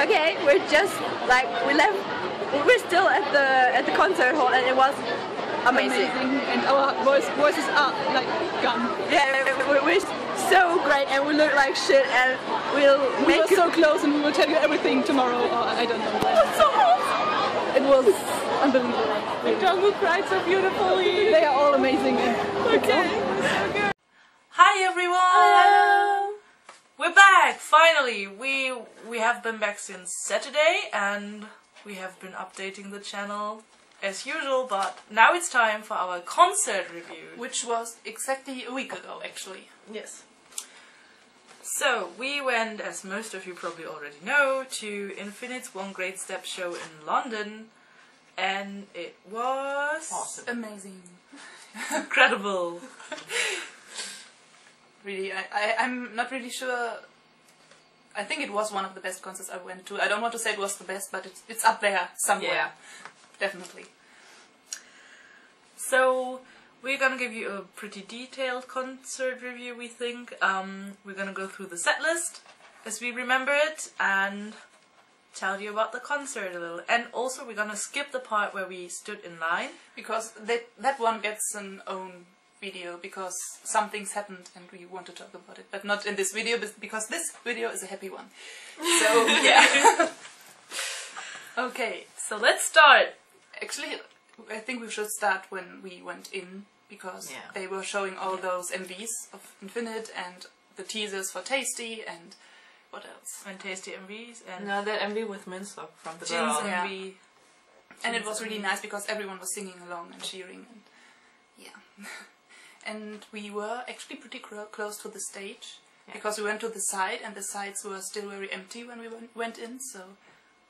Okay, we're just like we left. We're still at the concert hall, and it was amazing. And our voices are like gone. Yeah, we're so great, and we look like shit, and we were so close, and we will tell you everything tomorrow, or I don't know. It was so awesome. It was unbelievable. Jungkook cried so beautifully. They are all amazing. Okay. So good. Hi everyone! Hello. We're back! Finally! We have been back since Saturday and we have been updating the channel as usual, but now it's time for our concert review. Which was exactly a week ago, actually. Yes. So, we went, as most of you probably already know, to Infinite's One Great Step show in London, and it was... awesome. Amazing. Incredible. Really, I'm not really sure. I think it was one of the best concerts I went to. I don't want to say it was the best, but it's up there somewhere. Yeah. Definitely. So, we're gonna give you a pretty detailed concert review, we think. We're gonna go through the set list as we remember it and tell you about the concert a little. And also we're gonna skip the part where we stood in line. Because that one gets an own video, because some things happened and we want to talk about it. But not in this video, because this video is a happy one. So, yeah. Okay, so let's start. Actually, I think we should start when we went in, because they were showing all those MVs of Infinite and the teasers for Tasty and what else? And Tasty MVs and No, that MV with Minstock from the Jin's girl. MV. And it was really nice because everyone was singing along and cheering, and yeah. And we were actually pretty close to the stage, because we went to the side and the sides were still very empty when we went in, so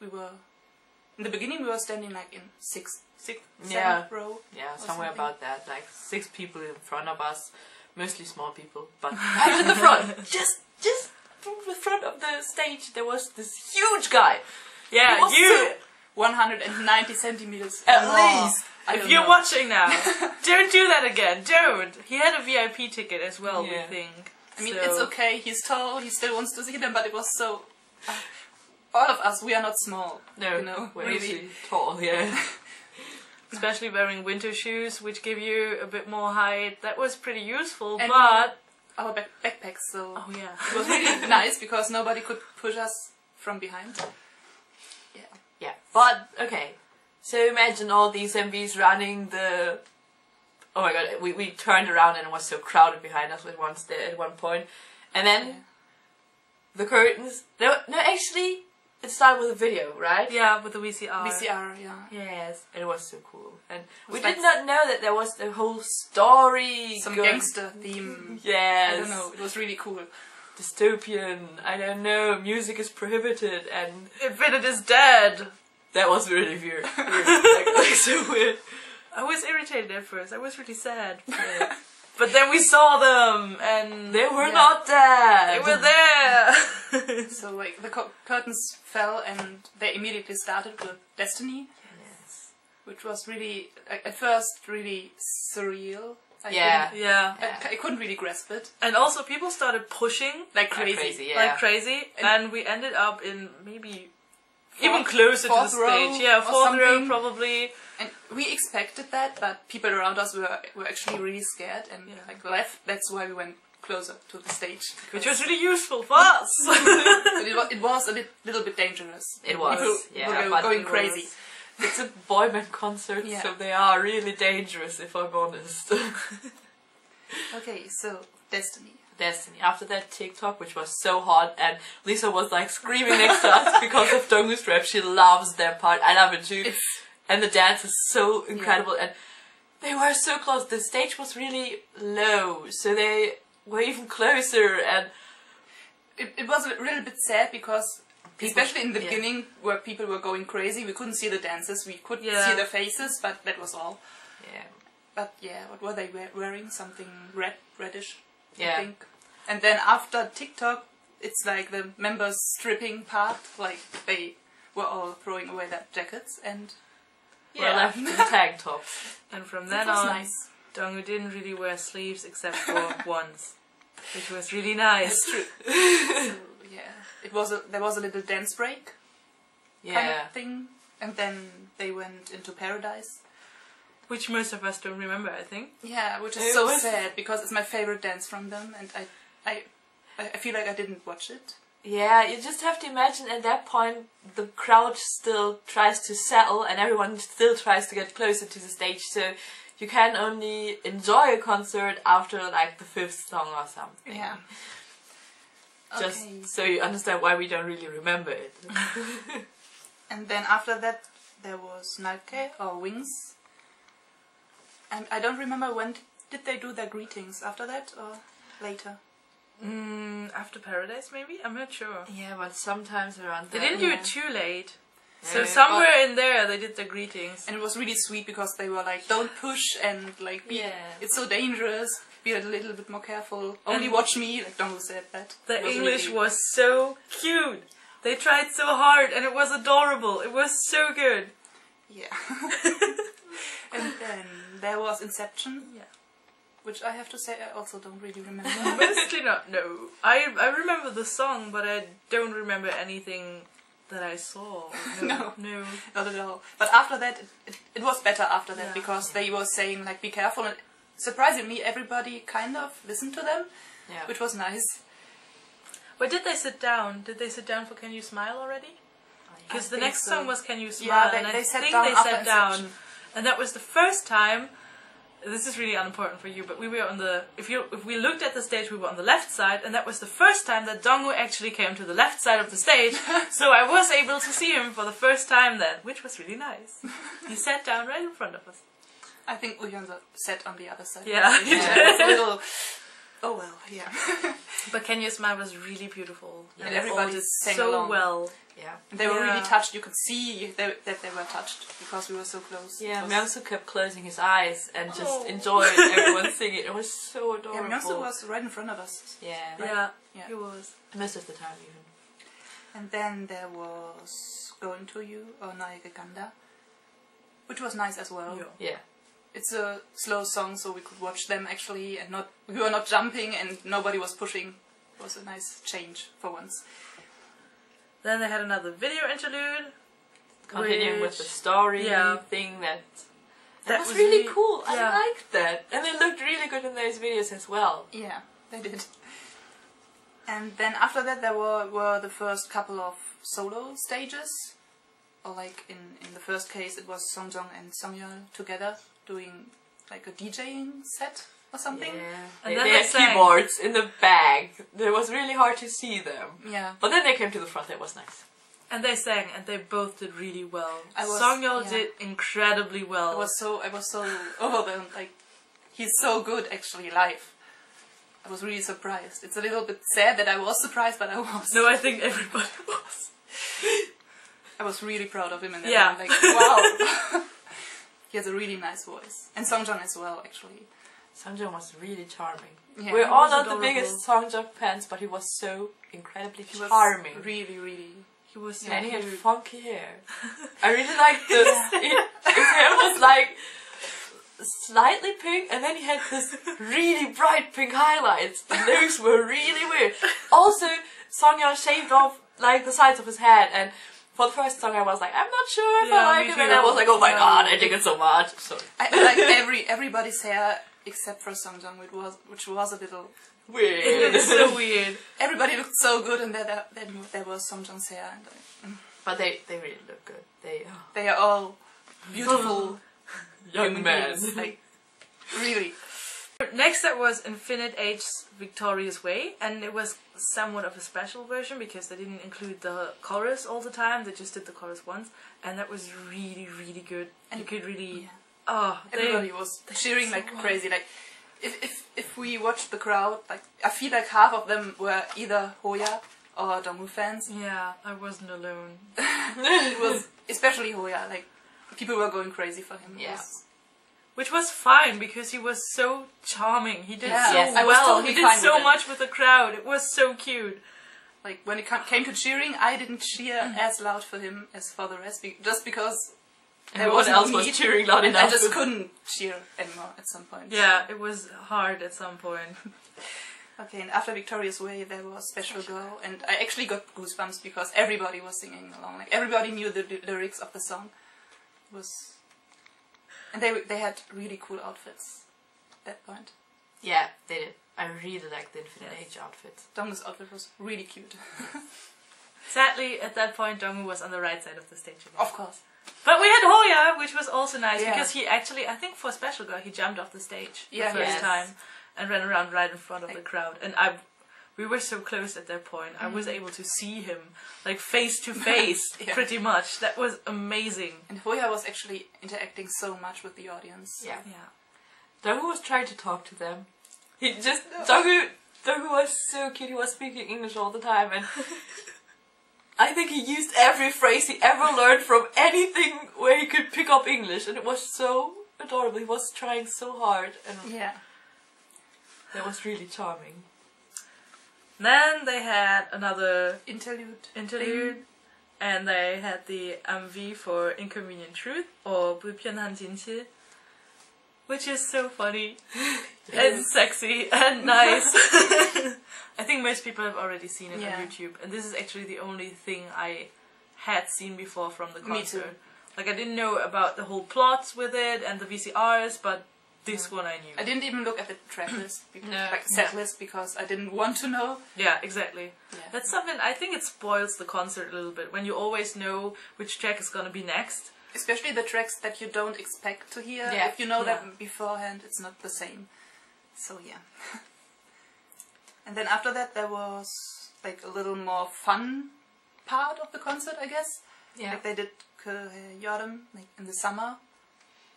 we were... In the beginning we were standing like in sixth, seventh row. Yeah, somewhere about that. Like 6 people in front of us, mostly small people, but right in the front, just from the front of the stage, there was this huge guy. Yeah, you! 190 centimeters At long. least! If you're watching now, don't do that again, don't! He had a VIP ticket as well, we think. I mean, it's okay, he's tall, he still wants to see them, but it was so... all of us, we are not small. No, you know, we're really tall, yeah. Especially wearing winter shoes, which give you a bit more height. That was pretty useful, and but... our backpacks, so... Oh yeah. It was really nice, because nobody could push us from behind. Yeah. Yeah, but, okay. So imagine all these MVs running the... Oh my god, we turned around and it was so crowded behind us at one point. And then the curtains... No, actually, it started with a video, right? Yeah, with the VCR. VCR, yeah. Yes, and it was so cool. And we did not know that there was the whole story. Some gangster theme. Yes. I don't know, it was really cool. Dystopian, I don't know, music is prohibited, and... Infinite is dead! That was really weird. like so weird. I was irritated at first, I was really sad. But then we saw them, and... They were not dead! They were there! So like, the curtains fell and they immediately started with Destiny. Yes. Which was really, at first, really surreal. I couldn't really grasp it. And also people started pushing like crazy. Like crazy, and we ended up in maybe even closer to the stage. Yeah, fourth row probably. And we expected that, but people around us were actually really scared and like left. That's why we went closer to the stage. Which was really useful for us. But it was a little bit dangerous. It was. People were going crazy. It's a boy band concert, so they are really dangerous, if I'm honest. Okay, so Destiny. After that TikTok, which was so hot, and Lisa was like screaming next to us because of Dongwoo's rap. She loves that part. I love it too. And the dance is so incredible, and they were so close. The stage was really low, so they were even closer, and it was a little bit sad because especially in the beginning where people were going crazy, we couldn't see the dancers, we could see their faces, but that was all. Yeah. But what were they wearing? Something reddish, I think. And then after TikTok, it's like the members stripping part, like they were all throwing away their jackets and were left in tank tops. And from then on, Dongwoo didn't really wear sleeves except for once, which was really nice. That's true. So, there was a little dance break kind of thing. And then they went into Paradise. Which most of us don't remember, I think. Yeah, which is so sad because it's my favorite dance from them, and I feel like I didn't watch it. Yeah, you just have to imagine at that point the crowd still tries to settle and everyone still tries to get closer to the stage, so you can only enjoy a concert after like the 5th song or something. Yeah. Just Okay. so you understand why we don't really remember it. And then after that there was Nalke or Wings. And I don't remember when did they do their greetings, after that or later? After Paradise, maybe? I'm not sure. Yeah, but sometimes around They there. didn't do it too late. So Yeah. somewhere in there they did the greetings. And it was really sweet because they were like, don't push and like, it's so dangerous, be a little bit more careful, only watch me, like Dongo said that. The was English really... was so cute. They tried so hard and it was adorable. It was so good. Yeah. And then there was Inception. Yeah. Which I have to say I also don't really remember. Mostly not, no. I remember the song, but I don't remember anything that I saw. No. No. Not at all. But after that, it was better after that, Yeah. because they were saying like, be careful, and surprisingly everybody kind of listened to them, which was nice. But did they sit down? Did they sit down for Can You Smile already? Because the think next so. song was Can You Smile, Yeah, and I they sat think down they after sat down. Inception. And that was the first time. This is really unimportant for you, but we were on the. If we looked at the stage, we were on the left side, and that was the first time that Dongo actually came to the left side of the stage. So I was able to see him for the first time then, which was really nice. He sat down right in front of us. I think Uyonza sat on the other side. Yeah, he It did. was a little... Oh well, yeah. But Can You Smile was really beautiful. And they everybody all did sang so along. well. Yeah. They were really Yeah. touched. You could see that they were touched because we were so close. Yeah, It was- Myungsu kept closing his eyes and just Oh. enjoyed everyone singing. It was so Yeah, adorable. Myungsu was right in front of us. Yeah, Yeah, Yeah. he was. most of the time even. And then there was Going to You or Naige Ganda, which was nice as well. Yeah. Yeah. It's a slow song, so we could watch them actually, and we were not jumping, and nobody was pushing. It was a nice change for once. Then they had another video interlude. Continuing with which- the story yeah. thing that That was was really really- cool. yeah. I liked that. And they looked really good in those videos as well. Yeah, they did. And then after that there were the first couple of solo stages. Or like in the first case it was Songjong and Songyul together doing like a DJing set or something. Yeah. And They, then they they had sang. keyboards in the bag. It was really hard to see them. Yeah. But then they came to the front. That was nice. And they sang, and they both did really well. Yeah. Songyul did incredibly well. I was so overwhelmed. Like, he's so good actually live. I was really surprised. It's a little bit sad that I was surprised, but I was. No, I think everybody was. I was really proud of him, and Yeah. like, wow. He has a really nice voice, and Songjong as well, actually. Songjong was really charming. Yeah, We're he all was not adorable. the biggest Songjong fans, but he was so incredibly He was charming. really, really. He was so And he had cute. funky hair. I really liked this. His hair was like slightly pink, and then he had this really bright pink highlights. And those were really weird. Also, Songyul shaved off like the sides of his head, and for the first song I was like, I'm not sure if Yeah, I like me it, too. and I was like, oh my No. god, I dig it so much. So I like everybody's hair except for Songjong, which was a little. It weird. was so weird. Everybody looked so good, and then there was Songjong's hair, and But they really look good. they are all beautiful Young human men. beings, like really. Next up was Infinite Age's Victorious Way, and it was somewhat of a special version because they didn't include the chorus all the time, they just did the chorus once, and that was really, really good. And you could really... Oh, Everybody was cheering so like well. crazy. Like, if we watched the crowd, like I feel like half of them were either Hoya or Dongwoo fans. Yeah, I wasn't alone. It was especially Hoya. Like, people were going crazy for him. It Yeah. was- Which was fine because he was so charming. He did Yeah, so yes, I was well. totally He did fine so with it. much with the crowd. It was so cute. like when it came to cheering, I didn't cheer as loud for him as for the rest, just because Everyone wasn't else was need, cheering loud and enough. I just couldn't cheer anymore at some point. Yeah, it was hard at some point. Okay, and after Victoria's Way there was Special Girl, and I actually got goosebumps because everybody was singing along. Like everybody knew the lyrics of the song. It was, and they had really cool outfits at that point. Yeah, they did. I really liked the Infinite Age outfit. Dongwoo's outfit was really cute. Sadly, at that point, Dongwoo was on the right side of the stage again. Of course. But we had Hoya, which was also nice Yeah. because he actually, I think for Special Girl, he jumped off the stage the first Yes. time and ran around right in front of the crowd. And we were so close at that point. I was able to see him, like face to face, pretty much. That was amazing. And Hoya was actually interacting so much with the audience. Yeah. Yeah. Dongwoo was trying to talk to them. He just Dongwoo was so cute. He was speaking English all the time, and I think he used every phrase he ever learned from anything where he could pick up English, and it was so adorable. He was trying so hard, and Yeah. that was really charming. Then they had another Interlude. and they had the MV for Inconvenient Truth, or 불편한 진실, which is so funny and sexy and nice. I think most people have already seen it on YouTube, and this is actually the only thing I had seen before from the concert. Me too. Like I didn't know about the whole plots with it and the VCRs, but this one I knew. I didn't even look at the track list, No. like set list, because I didn't want to know. Yeah, exactly. Yeah. That's something, I think it spoils the concert a little bit, when you always know which track is gonna be next. Especially the tracks that you don't expect to hear. Yeah. If you know them beforehand, it's not the same. So yeah. And then after that there was like a little more fun part of the concert, I guess. Yeah. Like they did Yodam, like in the summer,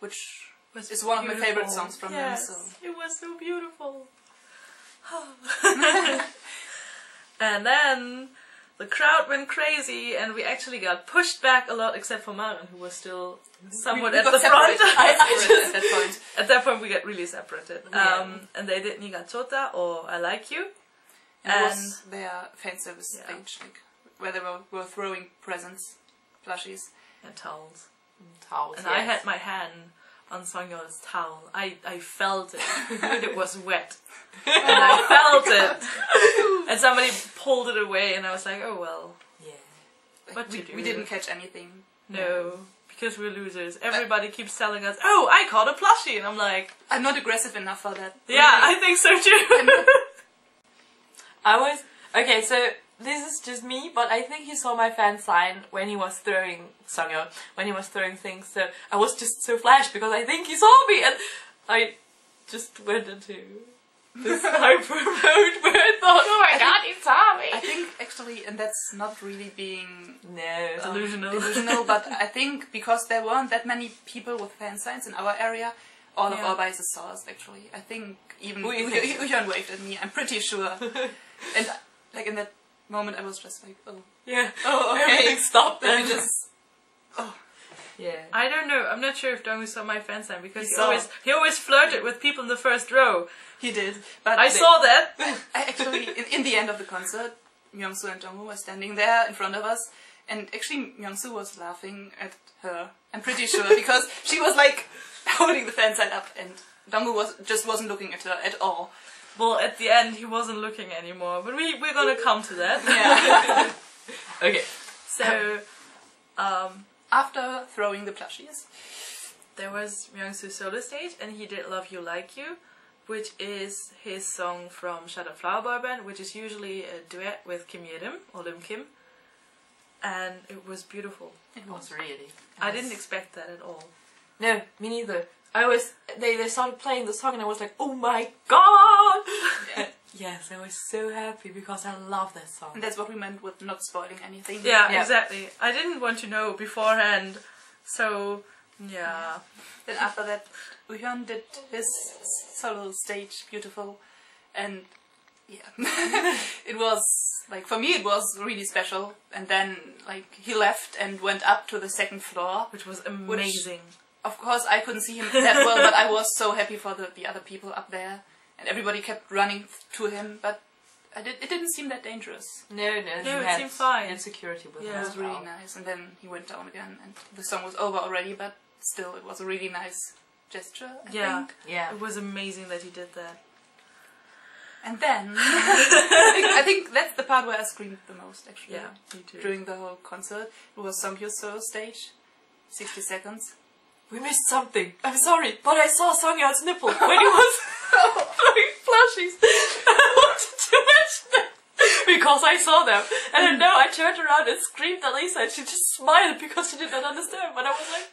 which Was is one of my favorite beautiful. songs from Yes, them. So it was so beautiful. And then the crowd went crazy, and we actually got pushed back a lot, except for Melon, who was still somewhat we at got the front. separated at that point. At that point, we got really separated. Yeah. And they did Niga Tota or I Like You. And it was their fan service stage, like where they were throwing presents, plushies. And towels. Towels, And I had my hand on Songyeol's towel. I felt it. It was wet. And I felt it. And somebody pulled it away, and I was like, oh well. Yeah. What to do? We didn't catch anything. No, because we're losers. Everybody keeps telling us, oh, I caught a plushie. And I'm like, I'm not aggressive enough for that. yeah, I think so too. Okay, so this is just me, but I think he saw my fan sign when he was throwing Songyo, when he was throwing things, so I was just so flashed because I think he saw me, and I just went into this hyper mode where I thought, oh my god, he saw me! I think actually, and that's not really being No. Delusional. but I think because there weren't that many people with fan signs in our area, all of our biases saw us actually. I think even Uhyun waved at me, I'm pretty sure. And like in that moment I was just like, oh. Yeah. Oh, okay. Everything stopped Let then. me just... Oh. Yeah. I don't know. I'm not sure if Dongwoo saw my fan sign because He he always flirted with people in the first row. He did. But I saw that. I actually, in the end of the concert, Myungsu and Dongwoo were standing there in front of us, and actually Myungsu was laughing at her. I'm pretty sure, because she was like holding the fan sign up, and Dongwoo wasn't looking at her at all. Well, at the end, he wasn't looking anymore, but we're gonna come to that. Yeah. Okay. So, After throwing the plushies, there was Myungsu's solo stage, and he did Love You Like You, which is his song from Shadow Flower Boy Band, which is usually a duet with Kim Yerim or Lim Kim, and it was beautiful. It was really. I didn't expect that at all. No, me neither. They started playing the song and I was like, oh my god! Yes, I was so happy because I love that song. and that's what we meant with not spoiling anything. Yeah, exactly. I didn't want to know beforehand, so yeah. Then after that, Uhyun did his solo stage, beautiful, and yeah, it was like, for me it was really special. And then like he left and went up to the second floor, Which was amazing. of course I couldn't see him that well, but I was so happy for the other people up there, and everybody kept running to him, but it didn't seem that dangerous. No, it seemed fine. And security with Yeah. him It as was really well. nice, and then he went down again, and the song was over already, but still it was a really nice gesture, I think. Yeah. It was amazing that he did that. And then I think that's the part where I screamed the most, actually. Yeah, me too. During the whole concert, it was Songhyun's solo stage, 60 seconds. We missed something. I'm sorry, but I saw Songhyun's nipple when he was blowing plushies. I wanted to mention that because I saw them, and then I turned around and screamed at Lisa, and she just smiled because she did not understand. But I was like,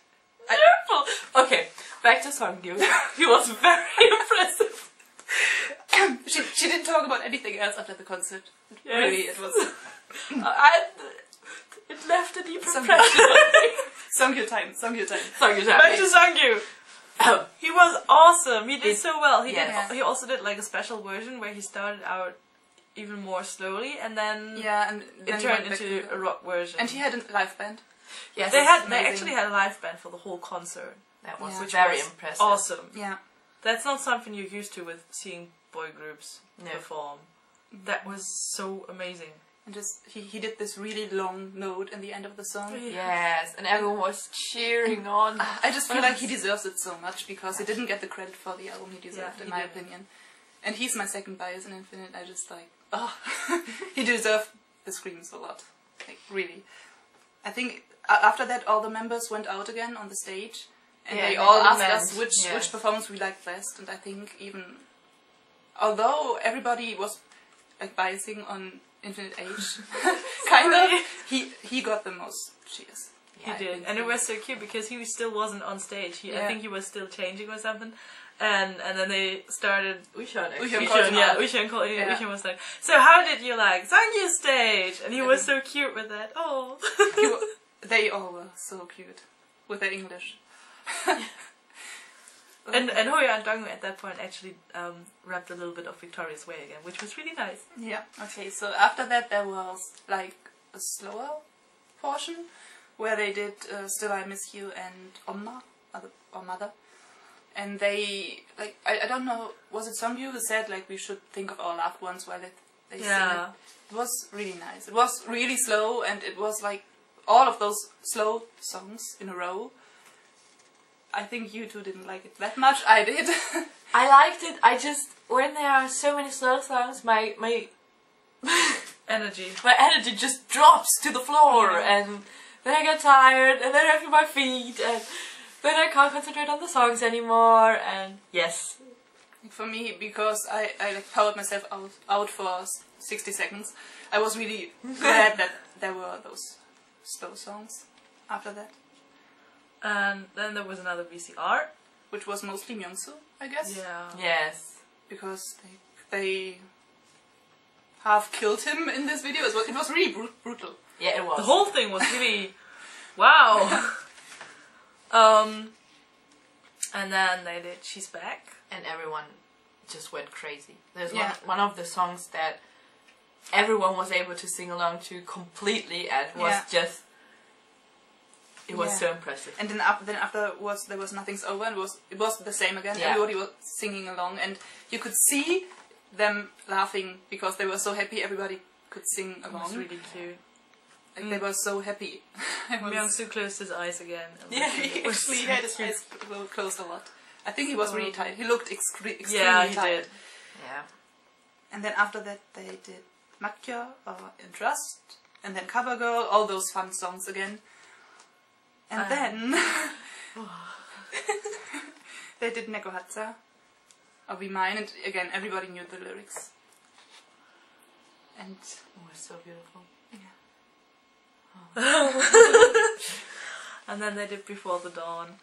"Nipple." Okay, back to Songhyun. He was very impressive. She didn't talk about anything else after the concert. Yes. Really, it was. It left a deep impression. Songhyun time. Songhyun time. Back to Songhyun. He was awesome. He did so well. He Yes. did. He also did like a special version where he started out even more slowly, and then and it then turned he went into back a rock version. and he had a live band. Yes, They amazing. actually had a live band for the whole concert. that was which very was impressive. Awesome. Yeah. That's not something you're used to with seeing boy groups No. perform. That was so amazing. And just he did this really long note in the end of the song. Yes, and everyone was cheering on. I just feel like he deserves it so much because he didn't get the credit for the album he deserved, Yeah, in he my did. opinion. And he's my second bias in Infinite. I just like, he deserved the screams a lot. Like, really. I think after that all the members went out again on the stage and they all asked us which performance we liked best. And I think even, although everybody was like biasing on Infinite Age, kind of, he got the most cheers. He did, and it was so cute because he still wasn't on stage. I think he was still changing or something, and then they started. Ushan was like, "So how did you like Songhyun's stage?" And he was so cute with that. Oh, they all were so cute with their English. And Hoya and Dongwoo at that point actually rapped a little bit of Victoria's Way again, which was really nice. Yeah. Okay. So after that, there was like a slower portion where they did "Still I Miss You" and "Omma" or "Mother," and they like I don't know, was it Songyu who said like we should think of our loved ones while they sing it? It was really nice. It was really slow, and it was like all of those slow songs in a row. I think you two didn't like it that much. I did. I liked it. I just, when there are so many slow songs, my energy just drops to the floor, and then I get tired, and then I feel my feet, and then I can't concentrate on the songs anymore. And yes, for me, because I like powered myself out for 60 seconds, I was really glad that there were those slow songs after that. And then there was another VCR, which was mostly Myungsu, I guess. Yeah. Yes. Because they half killed him in this video. It was really brutal. Yeah, it was. The whole thing was really wow. And then they did "She's Back," and everyone just went crazy. There's one of the songs that everyone was able to sing along to completely, and was just. It was so impressive. And then afterwards there was Nothing's Over, and it was the same again. Everybody was singing along, and you could see them laughing because they were so happy. Everybody could sing along. It was really cute. Like they were so happy. Myungsu closed his eyes again. Yeah, he actually had his eyes closed a lot. I think he was really tired. He looked extremely tired. Did. Yeah. And then after that they did Makyo or In Trust, and then Cover Girl, all those fun songs again. And then they did Nekohatsa or Be Mine, and again everybody knew the lyrics. And it was so beautiful. And then they did Before the Dawn.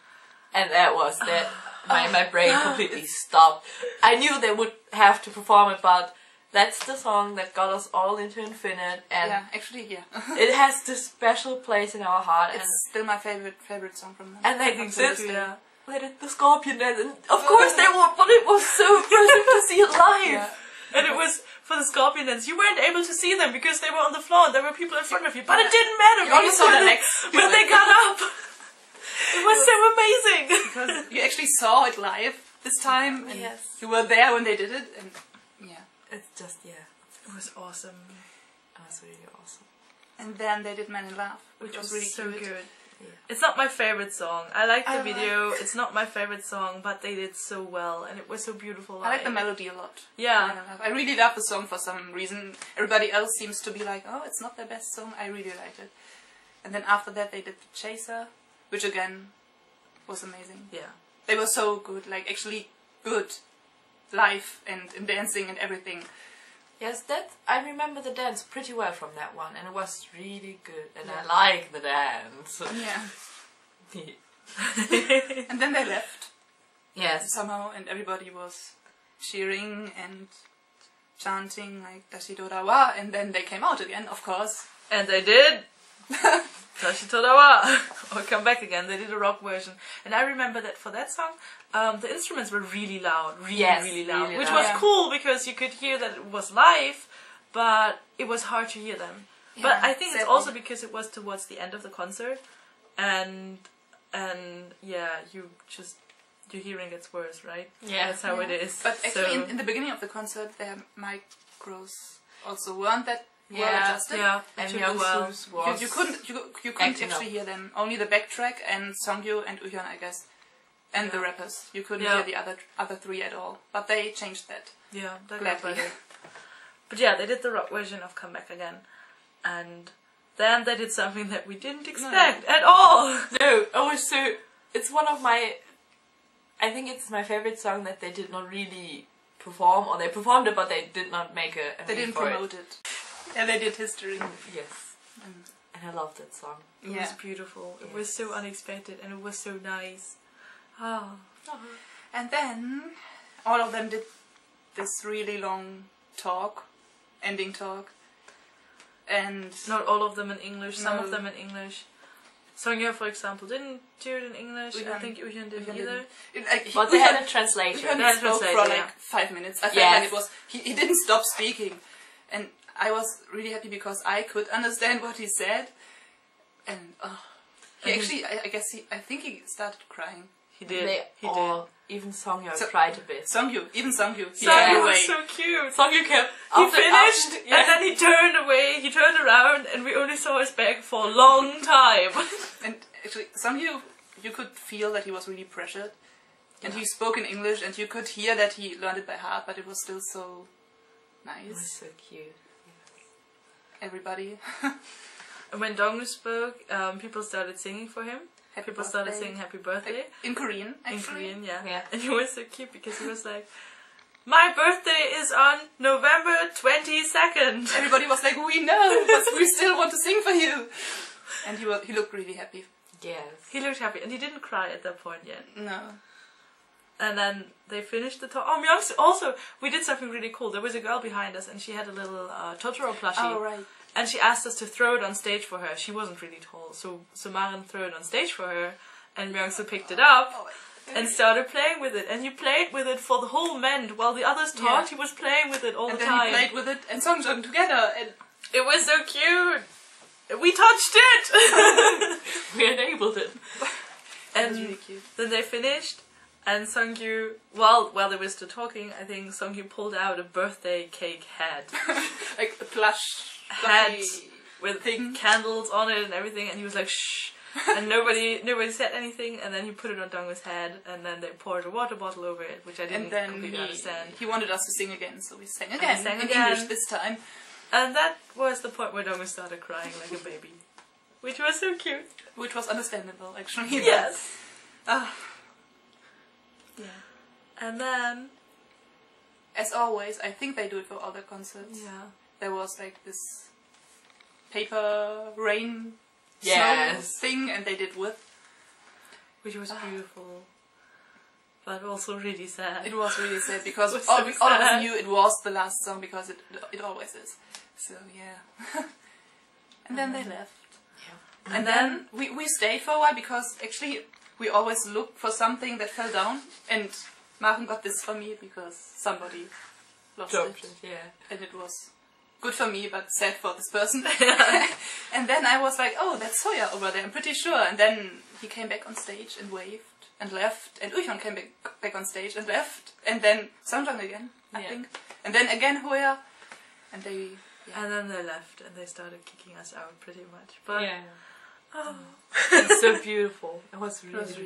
And that was that. My brain completely stopped. I knew they would have to perform it, but that's the song that got us all into Infinite, and it has this special place in our heart. It's still my favorite song from them. And they did the Scorpion Dance, and of course they were, but it was so impressive to see it live. And it was for the Scorpion Dance. You weren't able to see them because they were on the floor and there were people in front of you, but it didn't matter. You only saw the legs when they got up. It was so amazing because you actually saw it live this time, and you were there when they did it, and it's just it was awesome. It was really awesome. And then they did Man in Love, which was really so good. It's not my favorite song. I like the video. It's not my favorite song, but they did so well, and it was so beautiful. I like the melody a lot. Yeah. I really love the song for some reason. Everybody else seems to be like, oh, it's not their best song. I really liked it. And then after that they did The Chaser, which again was amazing. Yeah. They were so good, like actually good live and in dancing and everything. Yes, that I remember the dance pretty well from that one, and it was really good, and I like the dance. Yeah. And then they left. Yes. Somehow, and everybody was cheering and chanting like Dashidorawa, and then they came out again, of course. And they did. Tashitorawa. Or come back again. They did a rock version. And I remember that for that song, the instruments were really loud. Really loud. Which was cool because you could hear that it was live, but it was hard to hear them. Yeah, but I think it's also because it was towards the end of the concert. And yeah, your hearing gets worse, right? Yeah. That's how it is. But actually in the beginning of the concert, their micros also weren't that well adjusted. Yeah, and Youngsu's was you couldn't actually hear them. Only the backtrack and Songyu and Uhyun, I guess, and the rappers. You couldn't hear the other three at all. But they changed that. Yeah, that got better. But yeah, they did the rock version of Come Back Again, and then they did something that we didn't expect at all. No, it's one of my. I think it's my favorite song that they did not really perform, or they performed it, but they did not make a. They didn't promote it. Yeah, they did History. Yes. And I love that song. It was beautiful. It was so unexpected, and it was so nice. Oh. And then all of them did this really long ending talk. And not all of them in English, some of them in English. Songya, for example, didn't do it in English. I think Uhyun didn't either. But they had a translation. Uhyun spoke for like 5 minutes. I felt like it was... He didn't stop speaking. And I was really happy because I could understand what he said. And he actually, I think he started crying. He did. Even Songyu cried a bit. Songyu was so cute. Songyu kept... He finished, and then he turned away, he turned around, and we only saw his back for a long time. And actually, Songyu, you could feel that he was really pressured. And he spoke in English, and you could hear that he learned it by heart, but it was still so nice. It was so cute. Everybody. And when Dongwoo spoke, people started singing for him. People started singing Happy Birthday. In Korean, actually. In Korean, yeah. And he was so cute because he was like, my birthday is on November 22nd. Everybody was like, we know, but we still want to sing for you. And he looked really happy. Yes. He looked happy, and he didn't cry at that point yet. No. And then they finished the talk. Oh, Myungsu, also, we did something really cool. There was a girl behind us, and she had a little Totoro plushie. Oh, right. And she asked us to throw it on stage for her. She wasn't really tall, so Maren threw it on stage for her, and Myungsu picked it up and started playing with it. And he played with it for the whole mend. While the others talked, he was playing with it all the time. And then he played with it and Songjong together. And it was so cute. We touched it! We enabled it. And really cute. Then they finished, and Songyu, while they were still talking, I think Songyu pulled out a birthday cake head. Like a plush hat with candles on it and everything, and he was like, shh. And nobody said anything, and then he put it on Dongwoo's head, and then they poured a water bottle over it, which I didn't completely understand. He wanted us to sing again, so we sang again. In English this time. And that was the point where Dongwoo started crying like a baby. Which was so cute. Which was understandable, actually. Yes. Yeah. And then, as always, I think they do it for other concerts. Yeah. There was like this paper rain snow thing, and they did wood. Which was beautiful. But also really sad. It was really sad because all of us knew it was the last song because it always is. So yeah. And then they left. Yeah. And then we stayed for a while because actually we always looked for something that fell down, and Maren got this for me because somebody lost it. Yeah. And it was good for me but sad for this person. And then I was like, oh, that's Soya over there, I'm pretty sure. And then he came back on stage and waved and left, and Uhyun came back on stage and left, and then Songjong again, I think. And then again Hoya, and they... And then they left and they started kicking us out pretty much. But It's so beautiful. It was really